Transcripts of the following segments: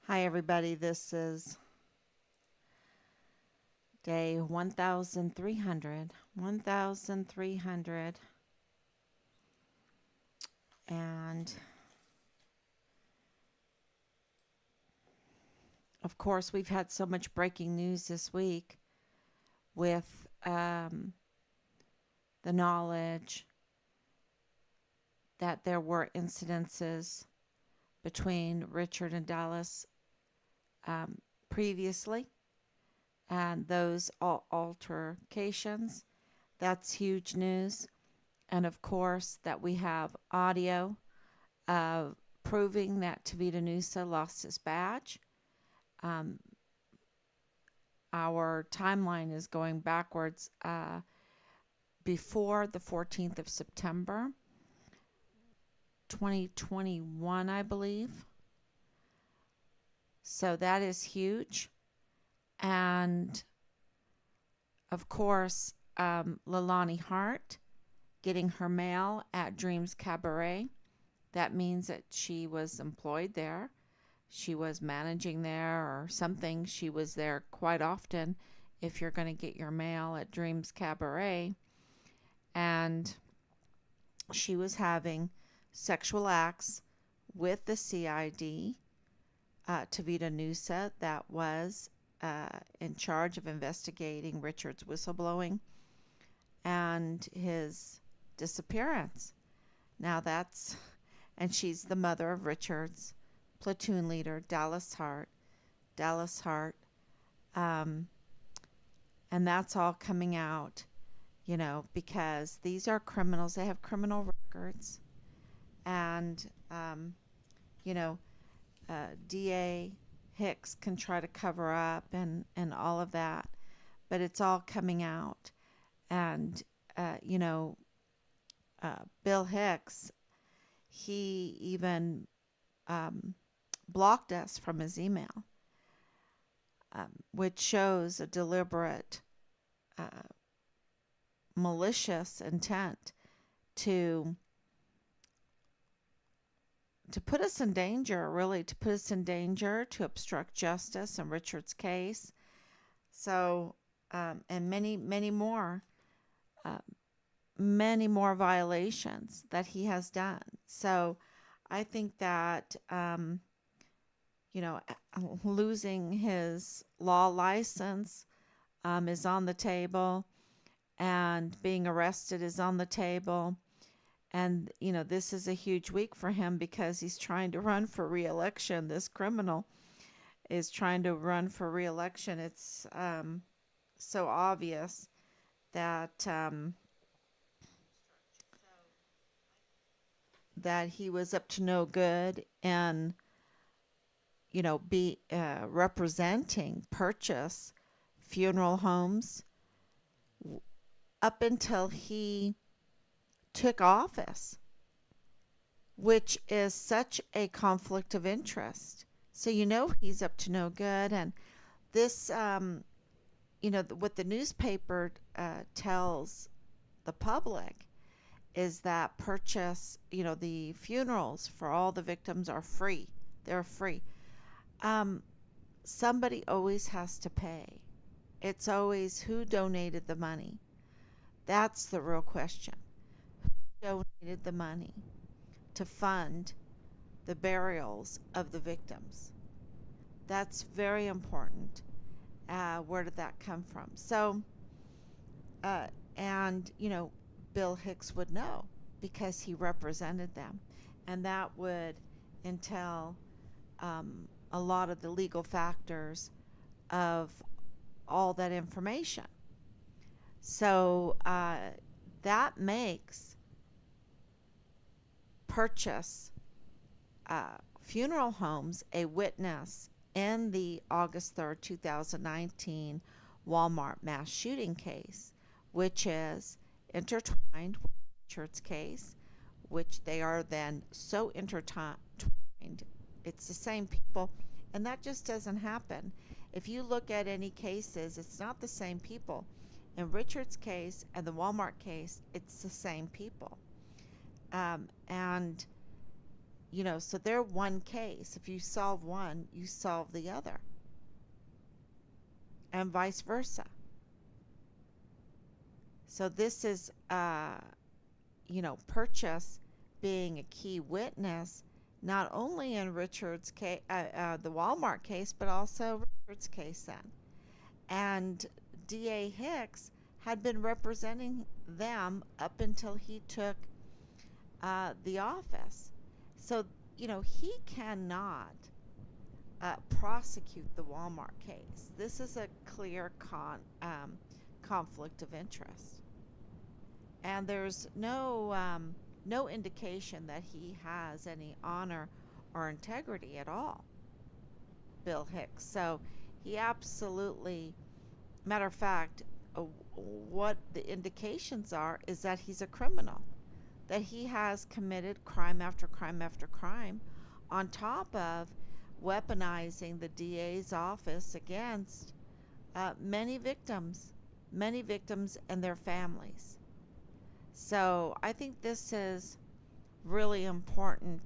Hi, everybody. This is day 1300. 1300. And of course, we've had so much breaking news this week with the knowledge that there were incidences between Richard and Dallas previously, and those altercations. That's huge news. And of course, that we have audio of proving that Tavita Nusa lost his badge. Um, our timeline is going backwards before the 14th of September, 2021, I believe. So that is huge. And of course, Lalani Hart getting her mail at Dreams Cabaret. That means that she was employed there. She was managing there or something. She was there quite often if you're going to get your mail at Dreams Cabaret. And she was having sexual acts with the CID, Tavita Nusa, that was in charge of investigating Richard's whistleblowing and his disappearance. Now and she's the mother of Richard's platoon leader, Dallas Hart. Dallas Hart. Um, and that's all coming out, because these are criminals. They have criminal records. And, you know, DA Hicks can try to cover up and all of that. But it's all coming out. And, uh, you know, Bill Hicks, he even blocked us from his email, which shows a deliberate, uh, malicious intent to put us in danger, really, to put us in danger, to obstruct justice in Richard's case. So, and uh, many more violations that he has done. So, I think that losing his law license is on the table, and being arrested is on the table. And, this is a huge week for him because he's trying to run for reelection. This criminal is trying to run for reelection. It's so obvious that that he was up to no good and be representing purchase funeral homes up until he took office, which is such a conflict of interest. So he's up to no good. And this, what the newspaper tells the public is that the funerals for all the victims are free. They're free. Um, Somebody always has to pay. It's always who donated the money. That's the real question. Who donated the money to fund the burials of the victims? That's very important. Where did that come from? So, uh, and Bill Hicks would know because he represented them, and that would entail a lot of the legal factors of all that information. So that makes purchase funeral homes a witness in the August 3rd, 2019 Walmart mass shooting case, which is intertwined with Richard's case, which they are then so intertwined. It's the same people, and that just doesn't happen. If you look at any cases, it's not the same people. In Richard's case and the Walmart case, it's the same people. And So they're one case. If you solve one, you solve the other, and vice versa. So this is, Purchase being a key witness, not only in Richard's case, the Walmart case, but also Richard's case then. And DA Hicks had been representing them up until he took the office. So, he cannot prosecute the Walmart case. This is a clear conflict of interest. And there's no indication that he has any honor or integrity at all, Bill Hicks. So he absolutely, matter of fact, what the indications are is that he's a criminal, that he has committed crime after crime after crime, on top of weaponizing the DA's office against many victims and their families. So I think this is really important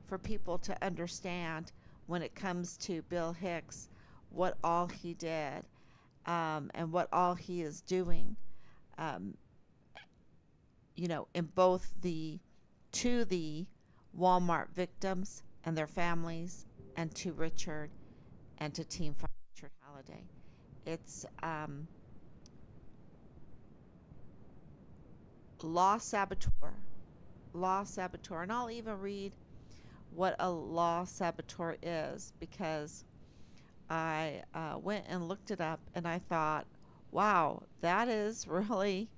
for people to understand when it comes to Bill Hicks, what all he did, and what all he is doing, um, in both to the Walmart victims and their families, and to Richard and to Team Richard Halliday. It's law saboteur, and I'll even read what a law saboteur is, because I went and looked it up, and I thought, wow, that is really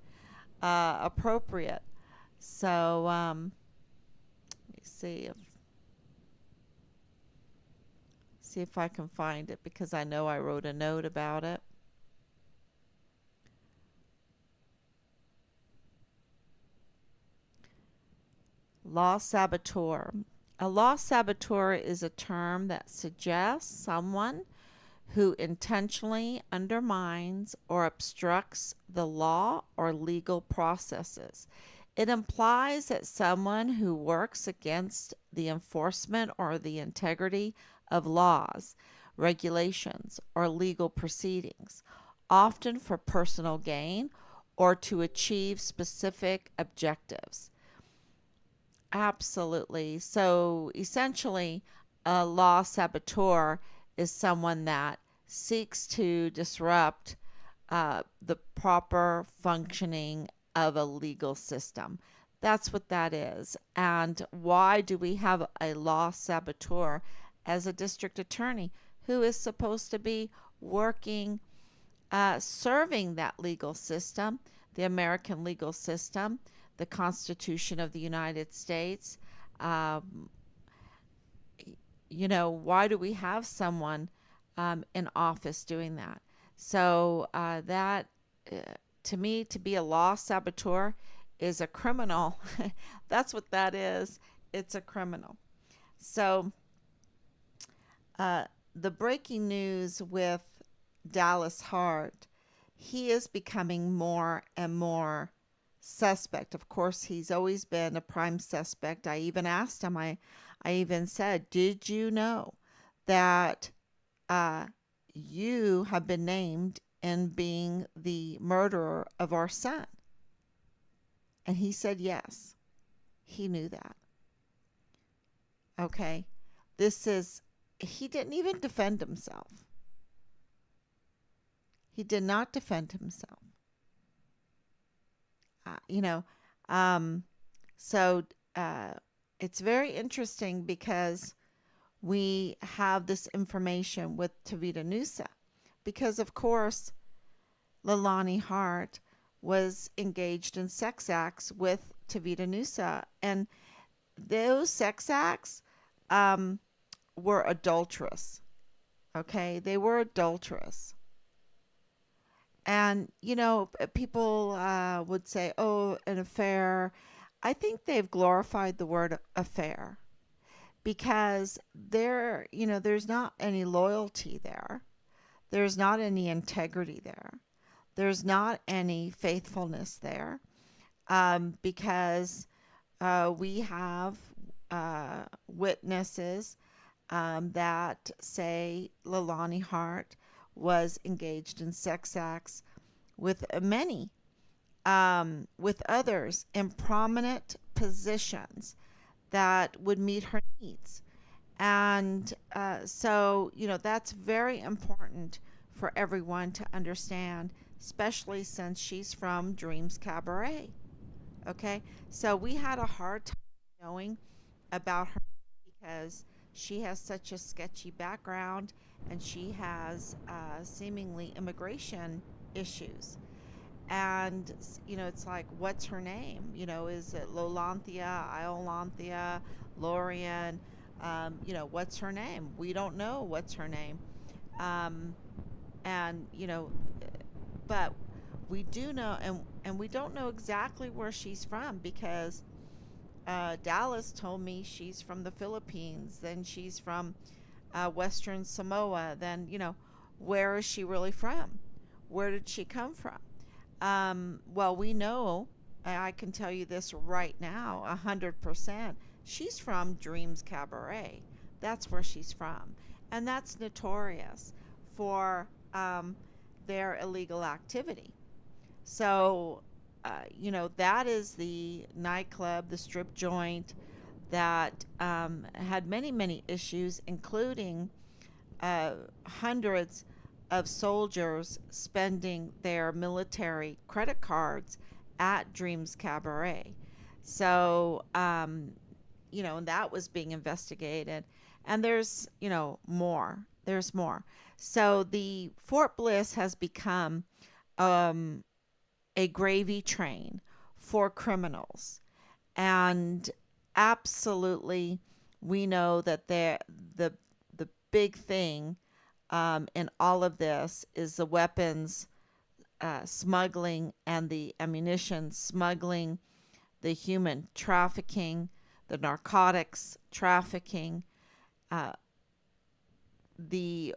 appropriate. So let me see if I can find it, because I know I wrote a note about it. Law saboteur. A law saboteur is a term that suggests someone who intentionally undermines or obstructs the law or legal processes. It implies that someone who works against the enforcement or the integrity of laws, regulations, or legal proceedings, often for personal gain or to achieve specific objectives. Absolutely. So essentially, a law saboteur is someone that seeks to disrupt the proper functioning of a legal system. That's what that is. And why do we have a law saboteur as a district attorney who is supposed to be working, serving that legal system, the American legal system, the Constitution of the United States? Why do we have someone in office doing that? So that, to me, to be a law saboteur is a criminal. That's what that is. It's a criminal. So the breaking news with Dallas Hart, he is becoming more and more suspect. Of course, he's always been a prime suspect. I even asked him, I even said, did you know that you have been named in being the murderer of our son? And he said yes. He knew that. Okay. He didn't even defend himself. He did not defend himself. So it's very interesting, because we have this information with Tavita Nusa, because of course Leilani Hart was engaged in sex acts with Tavita Nusa, and those sex acts were adulterous. Okay, they were adulterous. And, people would say, oh, an affair. I think they've glorified the word affair, because there's not any loyalty there. There's not any integrity there. There's not any faithfulness there, because we have witnesses that say Leilani Hart was engaged in sex acts with many, with others in prominent positions that would meet her needs. And so, that's very important for everyone to understand, especially since she's from Dreams Cabaret. Okay. So we had a hard time knowing about her because she has such a sketchy background and she has seemingly immigration issues. And, it's like, what's her name? Is it Lolanthia, Iolanthia, Lorian? What's her name? We don't know what's her name. Um, and, but we do know, and we don't know exactly where she's from because Dallas told me she's from the Philippines, then she's from Western Samoa, then, where is she really from? Where did she come from? Well, we know, I can tell you this right now, 100%. She's from Dreams Cabaret. That's where she's from. And that's notorious for their illegal activity. So, that is the nightclub, the strip joint that had many, many issues, including uh, hundreds of soldiers spending their military credit cards at Dreams Cabaret. So, and that was being investigated. And there's, more. There's more. So the Fort Bliss has become um, a gravy train for criminals. And absolutely, we know that the big thing in all of this is the weapons smuggling and the ammunition smuggling, the human trafficking, the narcotics trafficking, uh, the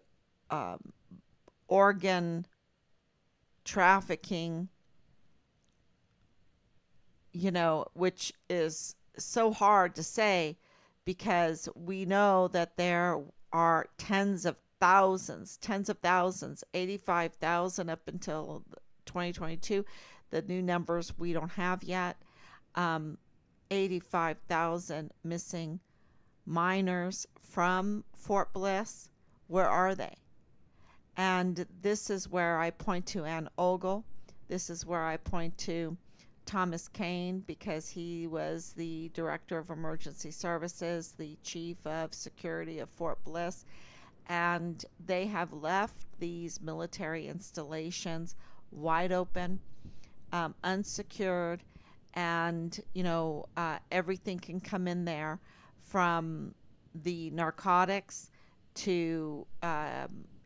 um, organ trafficking, which is so hard to say because we know that there are tens of thousands, 85,000 up until 2022. The new numbers we don't have yet. 85,000 missing minors from Fort Bliss. Where are they? And this is where I point to Ann Ogle. This is where I point to Thomas Kane because he was the director of emergency services, the chief of security of Fort Bliss, and they have left these military installations wide open, unsecured, and everything can come in there from the narcotics to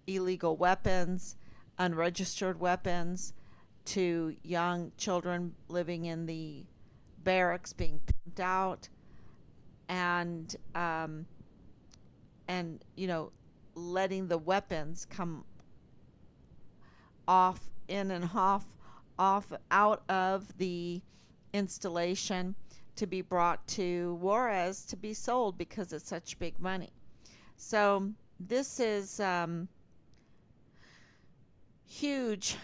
illegal weapons, unregistered weapons, to young children living in the barracks being pimped out, and letting the weapons come off in and off out of the installation to be brought to Juarez to be sold because it's such big money. So this is huge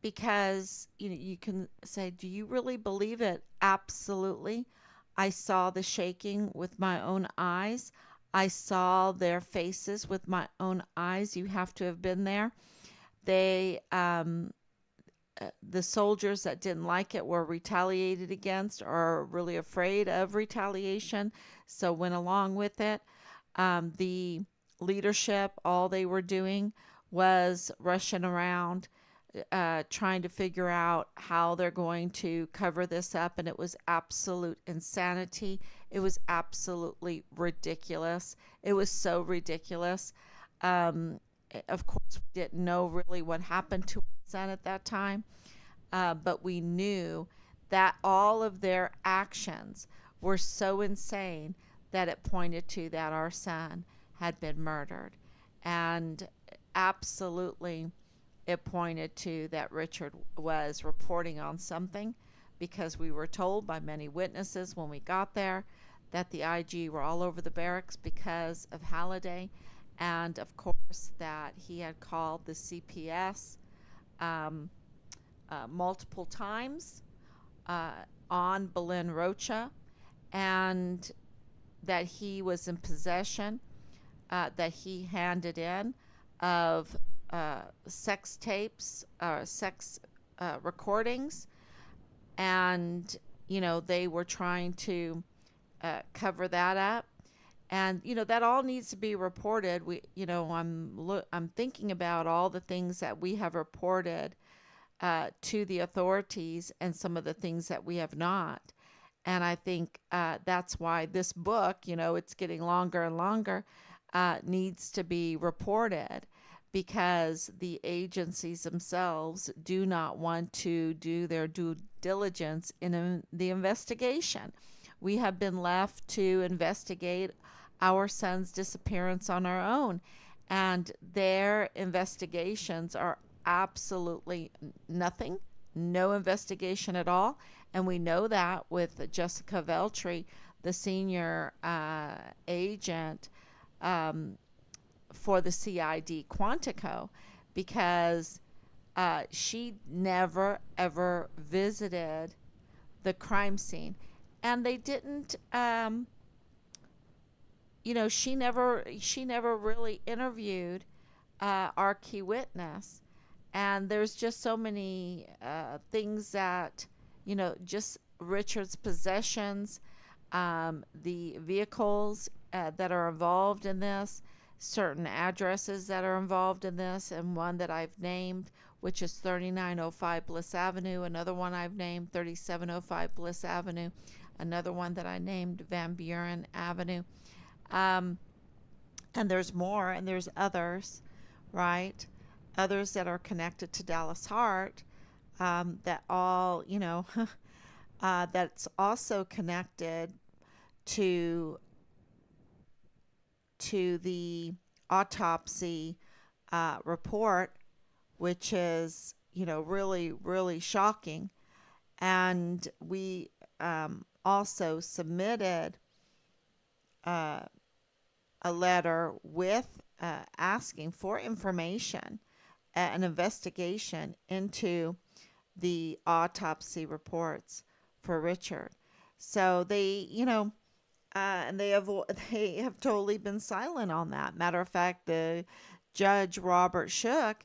because you can say, do you really believe it? Absolutely. I saw the shaking with my own eyes. I saw their faces with my own eyes. You have to have been there. They the soldiers that didn't like it were retaliated against or really afraid of retaliation, so went along with it. The leadership, all they were doing was rushing around, trying to figure out how they're going to cover this up, and it was absolute insanity. It was absolutely ridiculous. It was so ridiculous. Um, of course, we didn't know really what happened to our son at that time, but we knew that all of their actions were so insane that it pointed to that our son had been murdered. And absolutely, it pointed to that Richard was reporting on something because we were told by many witnesses when we got there that the IG were all over the barracks because of Halliday, and of course that he had called the CPS um, multiple times uh, on Belen Rocha, and that he was in possession, that he handed in of sex tapes, sex recordings, and they were trying to cover that up. And that all needs to be reported. I'm thinking about all the things that we have reported to the authorities and some of the things that we have not. And I think that's why this book, it's getting longer and longer, needs to be reported, because the agencies themselves do not want to do their due diligence in the investigation. We have been left to investigate our son's disappearance on our own, and their investigations are absolutely nothing, no investigation at all. And we know that with Jessica Veltri, the senior agent for the CID Quantico, because she never ever visited the crime scene, and they didn't. She never really interviewed our key witness, and there's just so many things that just Richard's possessions, the vehicles that are involved in this, certain addresses that are involved in this, and one that I've named, which is 3905 Bliss Avenue. Another one I've named, 3705 Bliss Avenue. Another one that I named, Van Buren Avenue. And there's more, and there's others, right? Others that are connected to Dallas Hart, that all, that's also connected to the autopsy report, which is, really, really shocking. And we also submitted a letter with asking for information, an investigation into the autopsy reports for Richard. So they, and they have totally been silent on that. Matter of fact, the judge Robert Shook,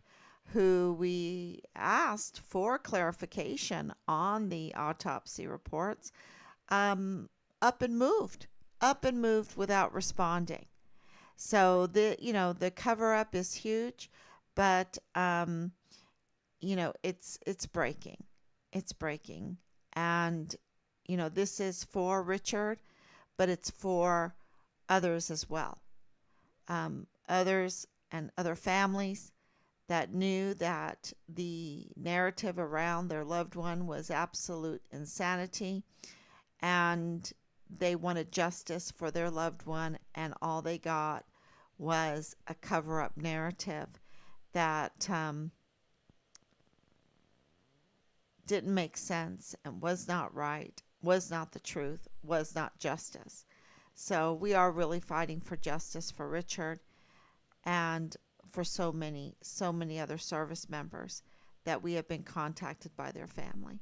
who we asked for clarification on the autopsy reports, up and moved without responding. So the cover up is huge, but it's breaking. It's breaking. And this is for Richard, but it's for others as well. Others and other families that knew that the narrative around their loved one was absolute insanity, and they wanted justice for their loved one, and all they got was a cover-up narrative that didn't make sense and was not right, was not the truth, was not justice. So we are really fighting for justice for Richard and for so many other service members that we have been contacted by their family.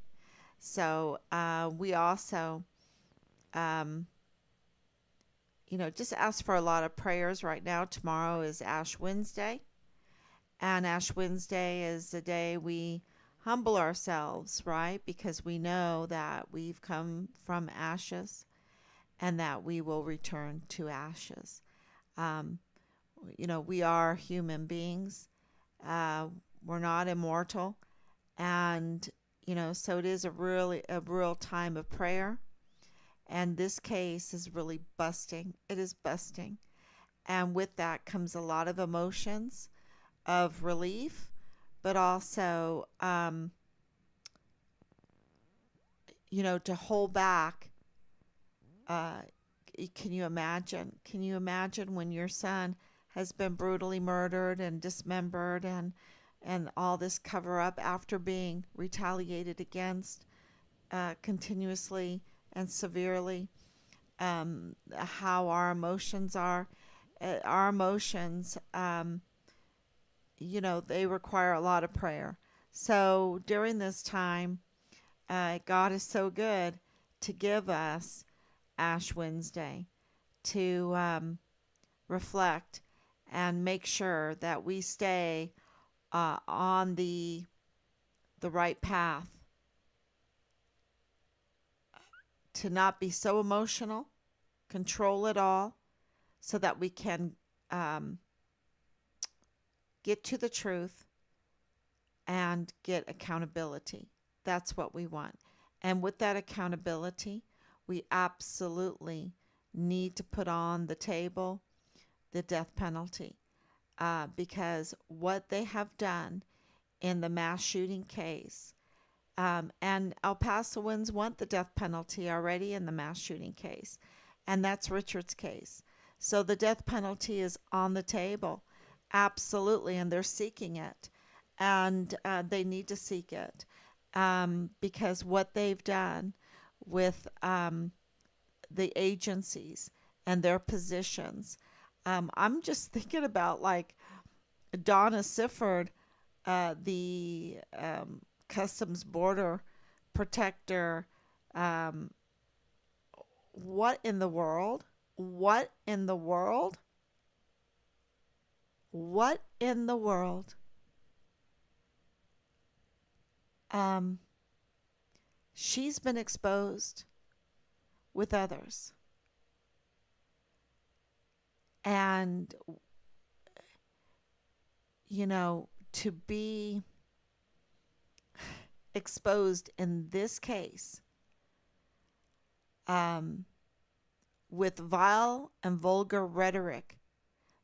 So we also just ask for a lot of prayers right now. Tomorrow is Ash Wednesday, and Ash Wednesday is the day we humble ourselves, right? Because we know that we've come from ashes and that we will return to ashes. Um, we are human beings. We're not immortal. And, so it is a real time of prayer. And this case is really busting. It is busting. And with that comes a lot of emotions of relief, but also, to hold back. Can you imagine? Can you imagine when your son has been brutally murdered and dismembered, and all this cover up after being retaliated against continuously and severely? how our emotions are. Our emotions, they require a lot of prayer. So during this time, God is so good to give us Ash Wednesday to reflect and make sure that we stay on the right path, to not be so emotional, control it all, so that we can um, get to the truth and get accountability. That's what we want. And with that accountability, we absolutely need to put on the table the death penalty, because what they have done in the mass shooting case, and El Pasoans want the death penalty already in the mass shooting case, and that's Richard's case. So the death penalty is on the table, absolutely, and they're seeking it, and they need to seek it, because what they've done with the agencies and their positions. I'm just thinking about like Donna Sifford, the Customs Border Protector. Um, what in the world? What in the world? What in the world? Um, she's been exposed with others. And, to be exposed in this case, um, with vile and vulgar rhetoric,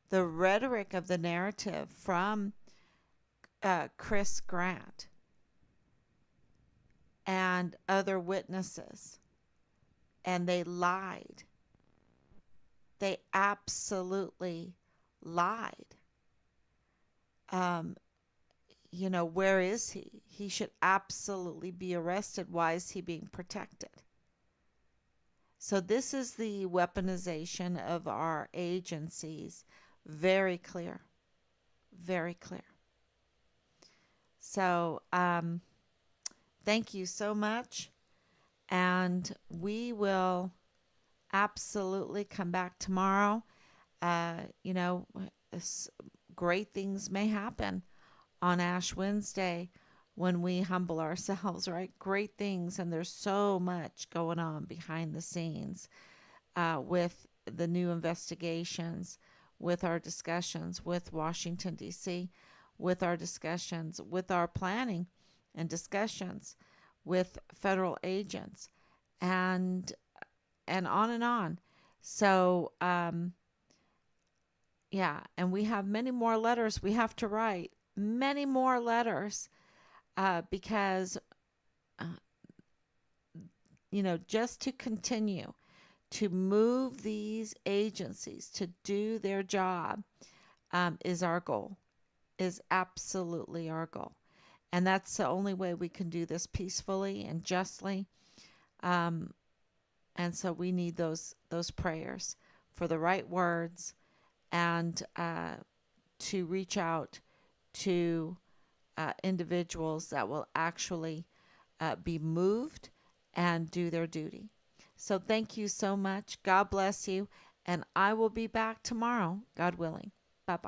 the rhetoric of the narrative from Chris Grant and other witnesses, and they lied. They absolutely lied. Um, where is he? He should absolutely be arrested. Why is he being protected? So this is the weaponization of our agencies. Very clear. Very clear. So thank you so much. And we will absolutely come back tomorrow. Uh, you know, great things may happen on Ash Wednesday when we humble ourselves, right? Great things. And there's so much going on behind the scenes, with the new investigations, with our discussions with Washington, D.C., with our discussions, with our planning and discussions with federal agents, and on and on. So, yeah, and we have many more letters we have to write, many more letters, because, uh, just to continue to move these agencies to do their job, is our goal, is absolutely our goal. And that's the only way we can do this peacefully and justly. Um, and so we need those prayers for the right words, and to reach out to individuals that will actually be moved and do their duty. So thank you so much. God bless you. And I will be back tomorrow, God willing.